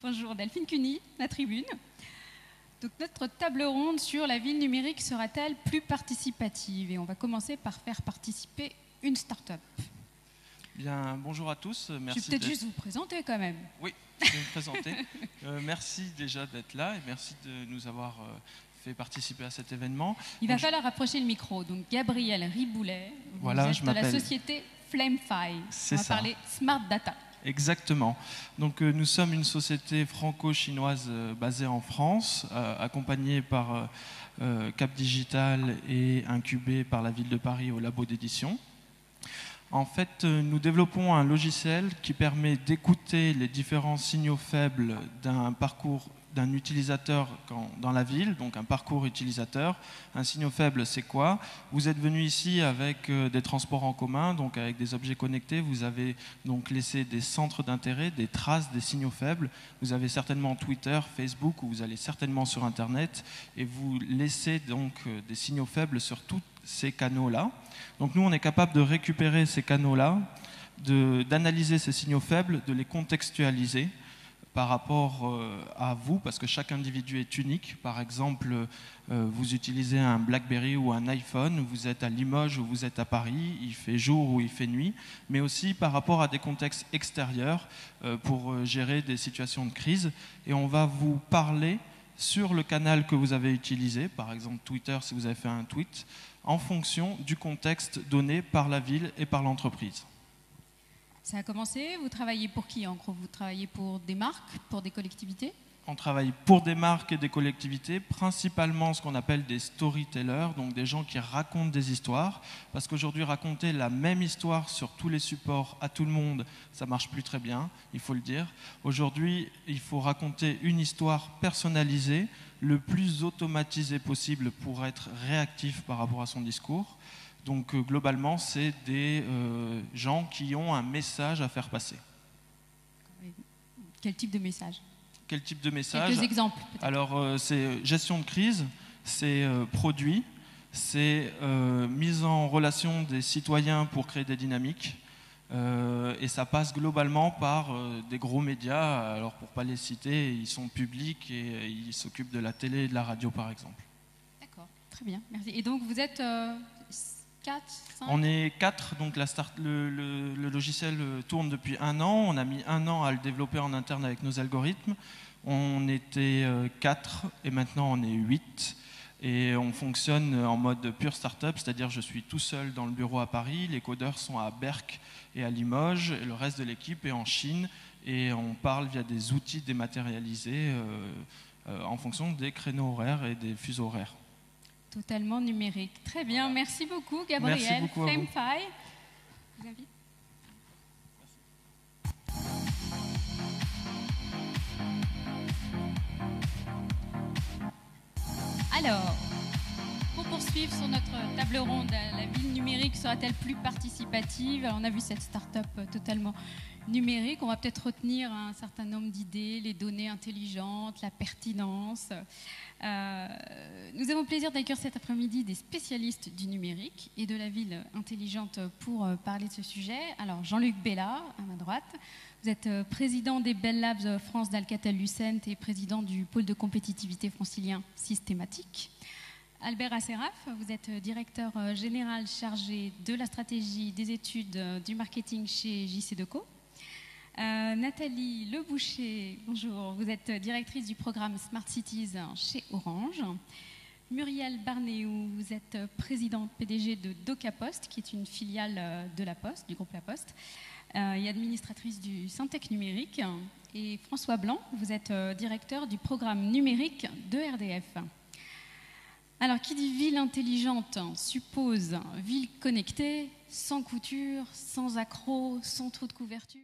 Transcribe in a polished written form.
Bonjour, Delphine Cuny, la tribune. Donc, notre table ronde sur la ville numérique sera-t-elle plus participative? Et on va commencer par faire participer une start-up. Bien, bonjour à tous. Merci. Je vais peut-être juste vous présenter quand même. Oui, je vais me présenter. Merci déjà d'être là et merci de nous avoir fait participer à cet événement. Il va falloir rapprocher le micro. Donc, Gabriel Riboulet, vous êtes de la société Flamefy. On va parler Smart Data. Exactement. Donc nous sommes une société franco-chinoise basée en France, accompagnée par Cap Digital et incubée par la ville de Paris au labo d'édition. En fait, nous développons un logiciel qui permet d'écouter les différents signaux faibles d'un parcours d'un utilisateur dans la ville, donc un parcours utilisateur. Un signal faible, c'est quoi? Vous êtes venu ici avec des transports en commun, donc avec des objets connectés. Vous avez donc laissé des centres d'intérêt, des traces des signaux faibles. Vous avez certainement Twitter, Facebook, ou vous allez certainement sur Internet, et vous laissez donc des signaux faibles sur tous ces canaux-là. Donc nous, on est capable de récupérer ces canaux-là, d'analyser ces signaux faibles, de les contextualiser par rapport à vous, parce que chaque individu est unique. Par exemple, vous utilisez un BlackBerry ou un iPhone, vous êtes à Limoges ou vous êtes à Paris, il fait jour ou il fait nuit, mais aussi par rapport à des contextes extérieurs pour gérer des situations de crise. Et on va vous parler sur le canal que vous avez utilisé, par exemple Twitter si vous avez fait un tweet, en fonction du contexte donné par la ville et par l'entreprise. Ça a commencé, vous travaillez pour qui en gros? Vous travaillez pour des marques, pour des collectivités? On travaille pour des marques et des collectivités, principalement ce qu'on appelle des storytellers, donc des gens qui racontent des histoires, parce qu'aujourd'hui raconter la même histoire sur tous les supports à tout le monde, ça marche plus très bien, il faut le dire. Aujourd'hui, il faut raconter une histoire personnalisée, le plus automatisée possible pour être réactif par rapport à son discours. Donc globalement, c'est des gens qui ont un message à faire passer. Quel type de message? Quel type de message? Quelques exemples. Alors, c'est gestion de crise, c'est produit, c'est mise en relation des citoyens pour créer des dynamiques. Et ça passe globalement par des gros médias. Alors, pour ne pas les citer, ils sont publics et ils s'occupent de la télé et de la radio, par exemple. D'accord, très bien, merci. Et donc, vous êtes 4, 5? On est 4, donc le logiciel tourne depuis 1 an. On a mis 1 an à le développer en interne avec nos algorithmes. On était 4 et maintenant on est 8. Et on fonctionne en mode pure start-up, c'est-à-dire je suis tout seul dans le bureau à Paris, les codeurs sont à Berck et à Limoges, et le reste de l'équipe est en Chine. Et on parle via des outils dématérialisés en fonction des créneaux horaires et des fuseaux horaires. Totalement numérique. Très bien, merci beaucoup Gabriel. Merci beaucoup à vous. Flamefy. Je vous invite. Alors, pour poursuivre sur notre table ronde, la ville numérique sera-t-elle plus participative? On a vu cette start-up totalement numérique. On va peut-être retenir un certain nombre d'idées, les données intelligentes, la pertinence. Nous avons le plaisir d'accueillir cet après-midi des spécialistes du numérique et de la ville intelligente pour parler de ce sujet. Alors, Jean-Luc Bella, à ma droite. Vous êtes président des Bell Labs France d'Alcatel-Lucent et président du pôle de compétitivité francilien Systématique. Albert Asseraf, vous êtes directeur général chargé de la stratégie des études du marketing chez JCDecaux. Nathalie Leboucher, bonjour, vous êtes directrice du programme Smart Cities chez Orange. Muriel Barnéou, vous êtes présidente PDG de DocaPost, qui est une filiale de la Poste, du groupe La Poste, et administratrice du Syntec numérique. Et François Blanc, vous êtes directeur du programme numérique de RDF. Alors, qui dit ville intelligente suppose ville connectée, sans couture, sans accroc, sans trou de couverture.